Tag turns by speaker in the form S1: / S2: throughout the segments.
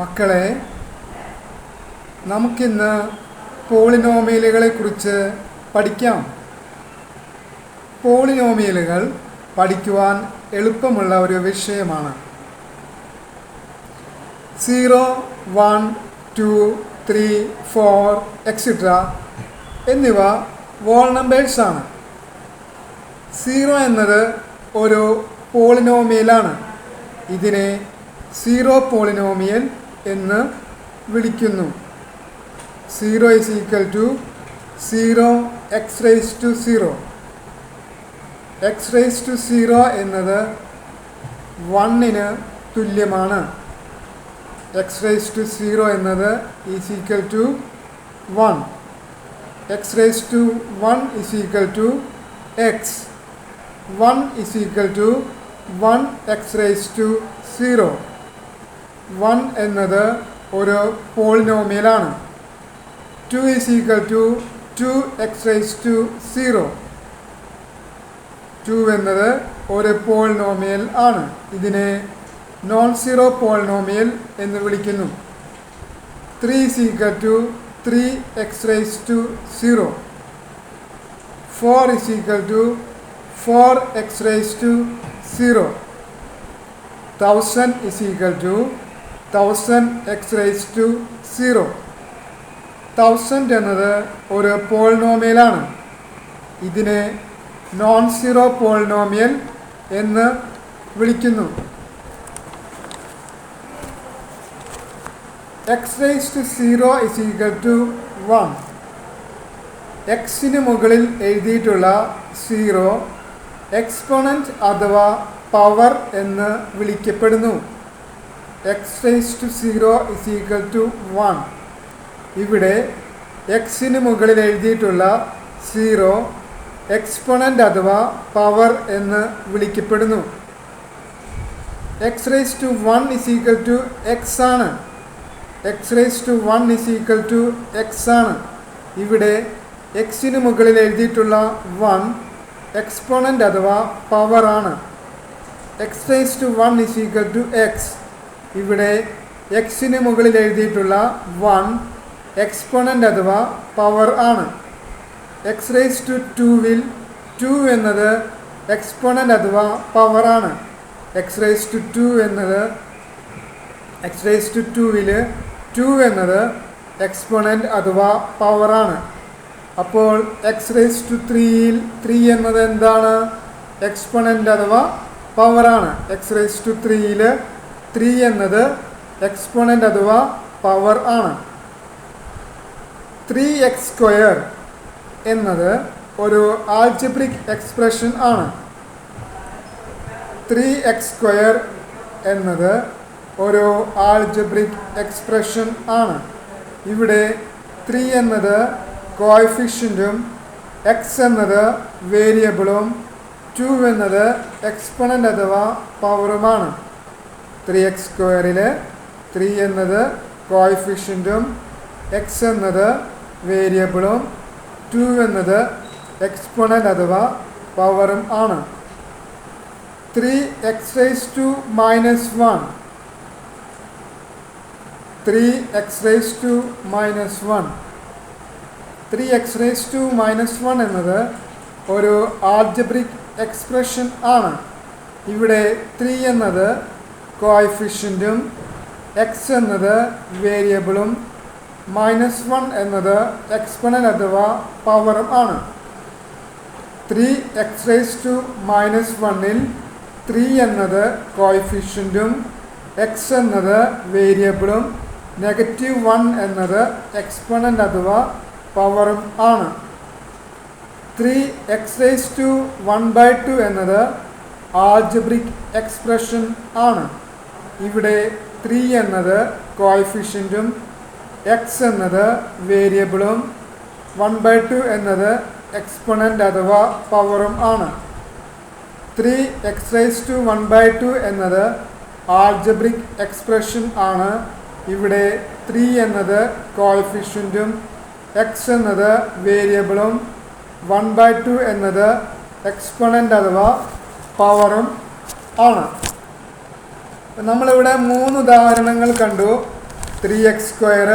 S1: മക്കളെ, നമുക്കിന്ന് പോളിനോമിയലുകളെക്കുറിച്ച് പഠിക്കാം. പോളിനോമിയലുകൾ പഠിക്കുവാൻ എളുപ്പമുള്ള ഒരു വിഷയമാണ്. 0, 1, 2, 3, 4 എക്സെട്ര എന്നിവ വോൾ നമ്പേഴ്സാണ്. 0 എന്നത് ഒരു പോളിനോമിയലാണ്. ഇതിനെ സീറോ പോളിനോമിയൽ എന്ന് വിളിക്കുന്നു. 0 = 0 x raised to 0. x raised to 0 എന്നത് 1ന് തുല്യമാണ്. x raised to 0 എന്നത് = 1. x raised to 1 = x. 1 = 1 x raised to 0. 1 എന്നത് ഒരു പോളിനോമിയലാണ്. 2 = 2 x raised to 0. 2 എന്നത് ഒരു പോളിനോമിയൽ ആണ്. ഇതിനെ നോൺ സീറോ പോളിനോമിയൽ എന്ന് വിളിക്കുന്നു. 3 = 3 x raised to 0. 4 = 4 x raised to 0. 1000 = 1000 x raised to 0. 1000 എന്നത് ഒരു പോളിനോമിയലാണ്. ഇതിനെ നോൺ സീറോ പോളിനോമിയൽ എന്ന് വിളിക്കുന്നു. x raised to 0 = 1. എക്സിന് മുകളിൽ എഴുതിയിട്ടുള്ള 0 എക്സ്പോണൻറ്റ് അഥവാ പവർ എന്ന് വിളിക്കപ്പെടുന്നു. x raised to 0 = 1. ഇവിടെ എക്സിന് മുകളിൽ എഴുതിയിട്ടുള്ള 0 എക്സ്പോണൻ്റ് അഥവാ പവർ എന്ന് വിളിക്കപ്പെടുന്നു. x raised to 1 = x ആണ്. x raised to 1 = x ആണ്. ഇവിടെ എക്സിന് മുകളിൽ എഴുതിയിട്ടുള്ള 1 എക്സ്പോണൻ്റ് അഥവാ പവർ ആണ്. x raised to 1 = x. ഇവിടെ എക്സിന് മുകളിൽ എഴുതിയിട്ടുള്ള 1 എക്സ്പോണൻ്റ് അഥവാ പവർ ആണ്. x raised to 2-ൽ 2 എന്നത് എക്സ്പോണൻ്റ് അഥവാ പവർ ആണ്. x raised to 2-ൽ 2 എന്നത് എക്സ്പോണൻ്റ് അഥവാ പവർ ആണ്. അപ്പോൾ x raised to 3-ൽ 3 എന്നത് എന്താണ്? എക്സ്പോണൻ്റ് അഥവാ പവറാണ്. x raised to 3-ൽ 3 എന്നത് എക്സ്പോണൻ്റ് അഥവാ പവർ ആണ്. 3x² എന്നത് ഒരു ആൾജിബ്രിക് എക്സ്പ്രഷൻ ആണ്. 3x² എന്നത് ഒരു ആൾജിബ്രിക് എക്സ്പ്രഷൻ ആണ്. ഇവിടെ 3 എന്നത് കോഎഫിഷ്യൻറ്റും x എന്നത് വേരിയബിളും 2 എന്നത് എക്സ്പോണൻ്റ് അഥവാ പവറുമാണ്. 3x²-ൽ 3 എന്നത് കോഎഫിഷ്യൻറ്റും x എന്നത് വേരിയബിളും 2 എന്നത് എക്സ്പോണൻ്റ് അഥവാ പവറും ആണ്. 3x raised to -1. 3x raised to -1. 3x raised to -1 എന്നത് ഒരു ആൾജിബ്രിക് എക്സ്പ്രഷൻ ആണ്. ഇവിടെ 3 എന്നത് കോഎഫിഷ്യൻറ്റും x എന്നത് വേരിയബിളും -1 എന്നത് എക്സ്പോണൻ്റ് അഥവാ പവറും ആണ്. 3x raised to -1-ൽ 3 എന്നത് കോഎഫിഷ്യൻറ്റും x എന്നത് വേരിയബിളും -1 എന്നത് എക്സ്പോണൻ്റ് അഥവാ പവറും ആണ്. 3x raised to 1/2 എന്നത് ആൾജിബ്രിക് എക്സ്പ്രഷൻ ആണ്. ഇവിടെ 3 എന്നത് കോഎഫിഷ്യൻറ്റും x എന്നത് വേരിയബിളും 1/2 എന്നത് എക്സ്പോണൻ്റ് അഥവാ പവറും ആണ്. 3x raised to 1/2 എന്നത് ആൾജിബ്രിക് എക്സ്പ്രഷൻ ആണ്. ഇവിടെ 3 എന്നത് കോഎഫിഷ്യൻറ്റും x എന്നത് വേരിയബിളും 1/2 എന്നത് എക്സ്പോണൻ്റ് അഥവാ പവറും ആണ്. നമ്മളിവിടെ 3 ഉദാഹരണങ്ങൾ കണ്ടു. 3x square,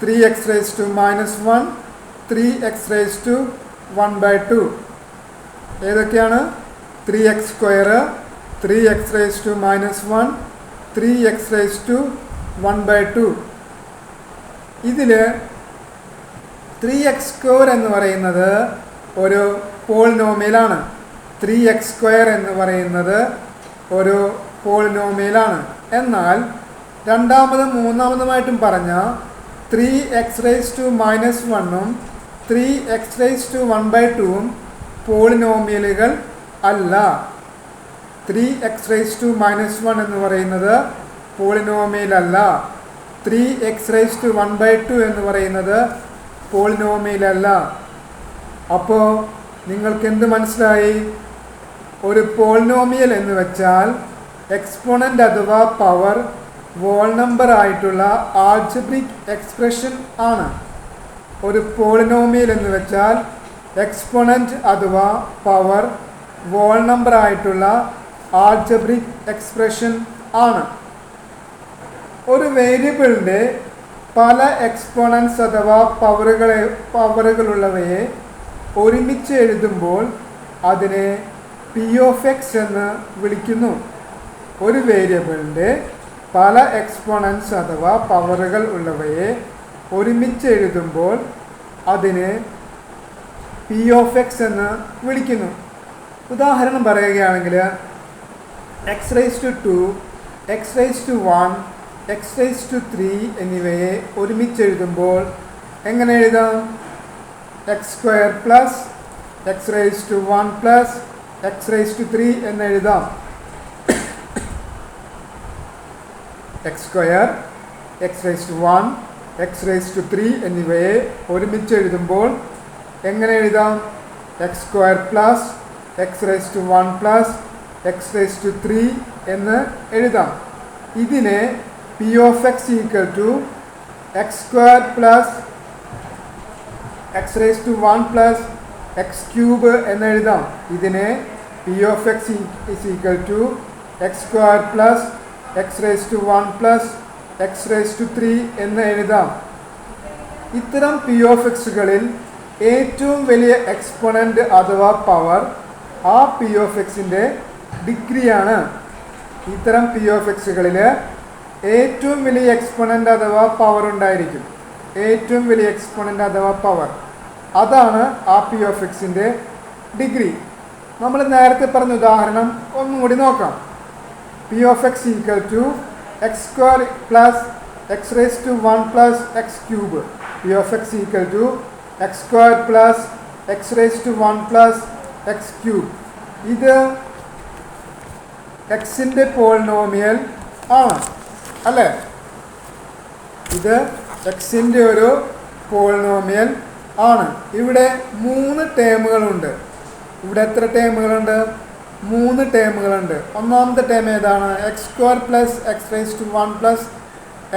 S1: 3x raise to minus 1, 3x raise to 1/2. ഏതൊക്കെയാണ്? 3x square, 3x raise to minus 1, 3x raise to 1/2. ഇതിൽ 3x സ്ക്വയർ എന്ന് പറയുന്നത് ഒരു പോളിനോമിയലാണ്. 3x സ്ക്വയർ എന്ന് പറയുന്നത് ഒരു പോളിനോമിയലാണ്. എന്നാൽ രണ്ടാമതും മൂന്നാമതുമായിട്ടും പറഞ്ഞ 3x റേസ് ടു മൈനസ് 1ഉം 3x റേസ് ടു 1/2ഉം പോളിനോമിയലുകൾ അല്ല. 3x റേസ് ടു മൈനസ് 1 എന്ന് പറയുന്നത് പോളിനോമിയൽ അല്ല. 3x റേസ് ടു 1/2 എന്ന് പറയുന്നത് പോളിനോമിയൽ അല്ല. അപ്പോൾ നിങ്ങൾക്ക് എന്ത് മനസ്സിലായി? ഒരു പോളിനോമിയൽ എന്ന് വെച്ചാൽ എക്സ്പോണൻ്റ് അഥവാ പവർ വോൾ നമ്പർ ആയിട്ടുള്ള ആൾജിബ്രിക് എക്സ്പ്രഷൻ ആണ്. ഒരു പോളിനോമിയൽ എന്ന് വെച്ചാൽ എക്സ്പോണൻ്റ് അഥവാ പവർ വോൾ നമ്പർ ആയിട്ടുള്ള ആൾജിബ്രിക് എക്സ്പ്രഷൻ ആണ്. ഒരു വേരിയബിളിൻ്റെ പല എക്സ്പോണൻസ് അഥവാ പവറുകളുള്ളവയെ ഒരുമിച്ച് എഴുതുമ്പോൾ അതിനെ പി ഓഫ് എക്സ് എന്ന് വിളിക്കുന്നു. ഒരു വേരിയബിളിൻ്റെ പല എക്സ്പോണൻസ് അഥവാ പവറുകൾ ഉള്ളവയെ ഒരുമിച്ച് എഴുതുമ്പോൾ അതിനെ പി ഓഫ് എക്സ് എന്ന് വിളിക്കുന്നു. ഉദാഹരണം പറയുകയാണെങ്കിൽ x raise to 2, x raise to 1, x raise to 3 എന്നിവയെ ഒരുമിച്ച് എഴുതുമ്പോൾ എങ്ങനെ എഴുതാം? X square plus x raise to 1 plus x raise to 3 എന്ന് എഴുതാം. X square, x raise to 1, x raise to 3 എന്നിവയെ ഒരുമിച്ച് എഴുതുമ്പോൾ എങ്ങനെ എഴുതാം? X square plus x raise to 1 plus x raise to 3 എന്ന് എഴുതാം. ഇതിനെ P of x equal to x square plus x raise to 1 plus x cube എന്ന് എഴുതാം. ഇതിനെ P of x is equal to x square plus x raise to 1 plus x raise to 3 എന്ന് എഴുതാം. ഇത്തരം P of എക്സുകളിൽ ഏറ്റവും വലിയ exponent അഥവാ power ആ പി ഓഫ് എക്സിൻ്റെ ഡിഗ്രിയാണ്. ഇത്തരം പി ഓഫ് എക്സുകളിൽ ഏറ്റവും വലിയ എക്സ്പോണൻ്റ് അഥവാ പവർ ഉണ്ടായിരിക്കും. ഏറ്റവും വലിയ എക്സ്പോണൻ്റ് അഥവാ പവർ, അതാണ് ആ പി ഓഫ് എക്സിൻ്റെ ഡിഗ്രി. നമ്മൾ നേരത്തെ പറഞ്ഞ ഉദാഹരണം ഒന്നും കൂടി നോക്കാം. P of x equal to x square plus x raise to 1 plus x cube. P of x equal to x square plus x raise to 1 plus x cube. ഇത് എക്സിൻ്റെ പോളിനോമിയൽ ആണ് അല്ലേ? ഇത് എക്സിൻ്റെ ഒരു പോളിനോമിയൽ ആണ്. ഇവിടെ 3 ടേമുകളുണ്ട്. ഇവിടെ എത്ര ടേമുകളുണ്ട്? 3 ടേമുകളുണ്ട്. ഒന്നാമത്തെ ടേം ഏതാണ്? X square plus x raise to 1 plus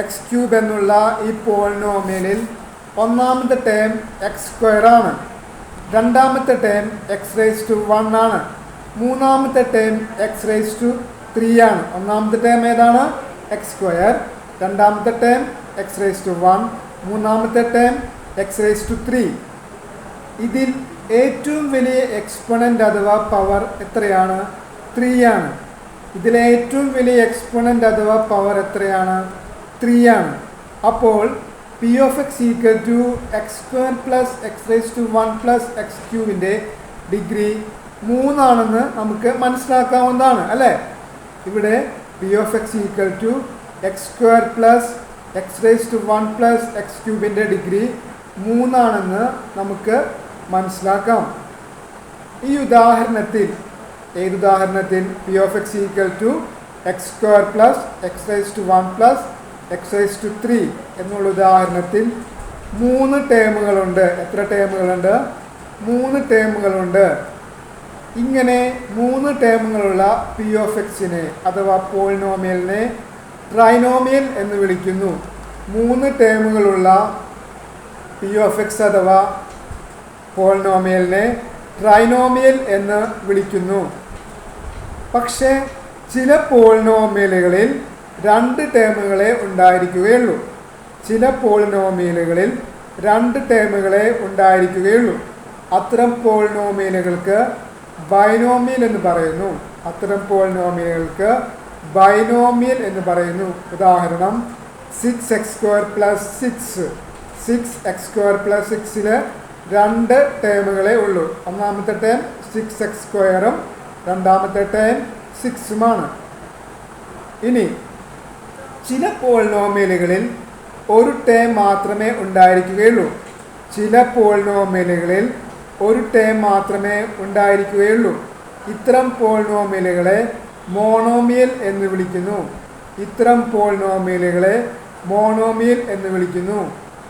S1: x cube എന്നുള്ള ഈ പോളിനോമിയലിൽ ഒന്നാമത്തെ ടേം എക്സ് സ്ക്വയർ ആണ്. രണ്ടാമത്തെ ടേം എക്സ് റേസ് ടു 1 ആണ്. മൂന്നാമത്തെ ടേം എക്സ് റേസ് ടു 3 ആണ്. ഒന്നാമത്തെ ടേം ഏതാണ്? X square. രണ്ടാമത്തെ ടേം എക്സ് റേസ് ടു 1, മൂന്നാമത്തെ ടേം എക്സ് റേസ് ടു 3. ഇതിൽ ഏറ്റവും വലിയ എക്സ്പോണൻ്റ് അഥവാ പവർ എത്രയാണ്? 3 ആണ്. ഇതിലെ ഏറ്റവും വലിയ എക്സ്പോണൻ്റ് അഥവാ പവർ എത്രയാണ്? 3 ആണ്. അപ്പോൾ p of x equal to x square plus x raise to 1 plus x ക്യൂബിൻ്റെ ഡിഗ്രി 3 ആണെന്ന് നമുക്ക് മനസ്സിലാക്കാവുന്നതാണ് അല്ലേ? ഇവിടെ p of x equal to x square plus x raise to 1 plus x ക്യൂബിൻ്റെ ഡിഗ്രി 3 ആണെന്ന് നമുക്ക് മനസ്സിലാക്കാം. ഈ ഉദാഹരണത്തിൽ, ഏതുദാഹരണത്തിൽ? P of x equal to x square plus x raise to 1 plus x raise to 3 എന്നുള്ള ഉദാഹരണത്തിൽ 3 ടേമുകളുണ്ട്. എത്ര ടേമുകളുണ്ട്? 3 ടേമുകളുണ്ട്. ഇങ്ങനെ 3 ടേമുകളുള്ള പി ഓഫ് എക്സിനെ അഥവാ പോളിനോമിയലിനെ ട്രൈനോമിയൽ എന്ന് വിളിക്കുന്നു. 3 ടേമുകളുള്ള പി ഓഫ് എക്സ് അഥവാ പോളിനോമിയലിനെ ട്രൈനോമിയൽ എന്ന് വിളിക്കുന്നു. പക്ഷേ ചില പോളിനോമിയലുകളിൽ 2 ടേമുകളെ ഉണ്ടായിരിക്കുകയുള്ളൂ. ചില പോളിനോമിയലുകളിൽ 2 ടേമുകളെ ഉണ്ടായിരിക്കുകയുള്ളൂ. അത്തരം പോളിനോമിയലുകൾക്ക് ബൈനോമിയൽ എന്ന് പറയുന്നു. ബൈനോമിയൽ എന്ന് പറയുന്നു. ഉദാഹരണം 6x² + 6. 6x² + 6ൽ 2 ടേമുകളെ ഉള്ളൂ. ഒന്നാമത്തെ ടേം 6x²ഉം രണ്ടാമത്തെ ടേം 6ഉമാണ്. ഇനി ചില പോളിനോമിയലുകളിൽ ഒരു ടേം മാത്രമേ ഉണ്ടായിരിക്കുകയുള്ളൂ. ഇത്തരം പോളിനോമിയലുകളെ മോണോമിയൽ എന്ന് വിളിക്കുന്നു.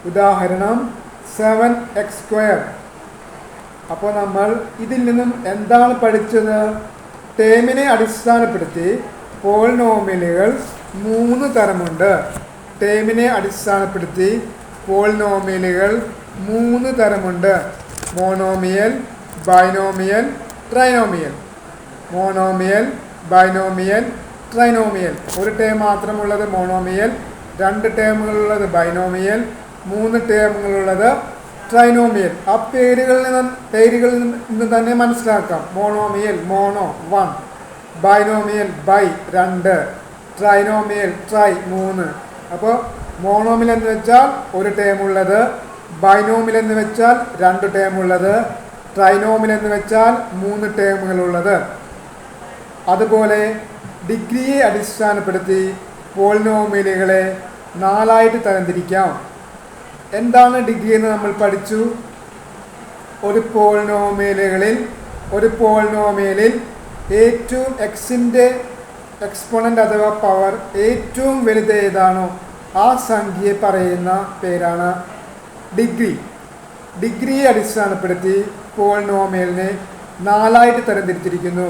S1: ഉദാഹരണം 7x². അപ്പോൾ നമ്മൾ ഇതിൽ നിന്നും എന്താണ് പഠിച്ചത്? ടേമിനെ അടിസ്ഥാനപ്പെടുത്തി പോളിനോമിയലുകൾ 3 തരമുണ്ട്. Monomial, binomial, trinomial. ഒരു ടേം മാത്രമുള്ളത് മോണോമിയൽ, 2 ടേമുകളുള്ളത് ബൈനോമിയൽ, 3 ടേമുകളുള്ളത് ട്രൈനോമിയൽ. ആ പേരുകളിൽ നിന്ന് തന്നെ മനസ്സിലാക്കാം. Monomial mono 1, binomial bi 2, trinomial tri 3. അപ്പോൾ മോണോമിയൽ എന്ന് വെച്ചാൽ ഒരു ടേമുള്ളത്, ബൈനോമിയൽ എന്ന് വെച്ചാൽ 2 ടേമുള്ളത്, ട്രൈനോമിയൽ എന്ന് വെച്ചാൽ 3 ടേമുകളുള്ളത്. അതുപോലെ ഡിഗ്രിയെ അടിസ്ഥാനപ്പെടുത്തി പോളിനോമിയലുകളെ 4 തരംതിരിക്കാം. എന്താണ് ഡിഗ്രി എന്ന് നമ്മൾ പഠിച്ചു. ഒരു പോളിനോമിയലിൽ ഏറ്റവും എക്സിൻ്റെ എക്സ്പോണൻ്റ് അഥവാ പവർ ഏറ്റവും വലുത് ഏതാണോ ആ സംഖ്യയെ പറയുന്ന പേരാണ് ഡിഗ്രി. ഡിഗ്രിയെ അടിസ്ഥാനപ്പെടുത്തി പോളിനോമിയലിനെ 4 തരംതിരിച്ചിരിക്കുന്നു.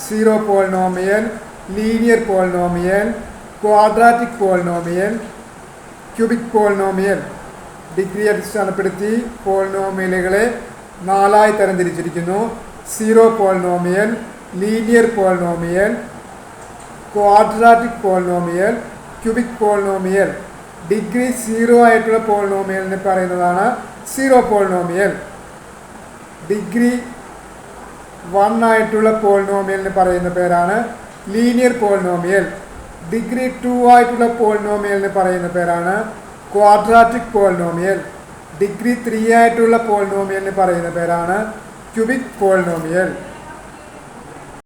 S1: Zero polynomial, linear polynomial, quadratic polynomial, cubic polynomial. ഡിഗ്രിയെ അടിസ്ഥാനപ്പെടുത്തി പോളിനോമിയലുകളെ 4 തരംതിരിച്ചിരിക്കുന്നു. Zero polynomial, linear polynomial, quadratic polynomial, cubic polynomial. Degree 0 ആയിട്ടുള്ള പോളിനോമിയലിനെ പറയുന്നതാണ് സീറോ പോളിനോമിയൽ. ഡിഗ്രി 1 ആയിട്ടുള്ള പോളിനോമിയലിന് പറയുന്ന പേരാണ് ലീനിയർ പോളിനോമിയൽ. ഡിഗ്രി 2 ആയിട്ടുള്ള പോളിനോമിയലിന് പറയുന്ന പേരാണ് ക്വാഡ്രാറ്റിക് പോളിനോമിയൽ. ഡിഗ്രി 3 ആയിട്ടുള്ള പോളിനോമിയലിന് പറയുന്ന പേരാണ് ക്യൂബിക് പോളിനോമിയൽ.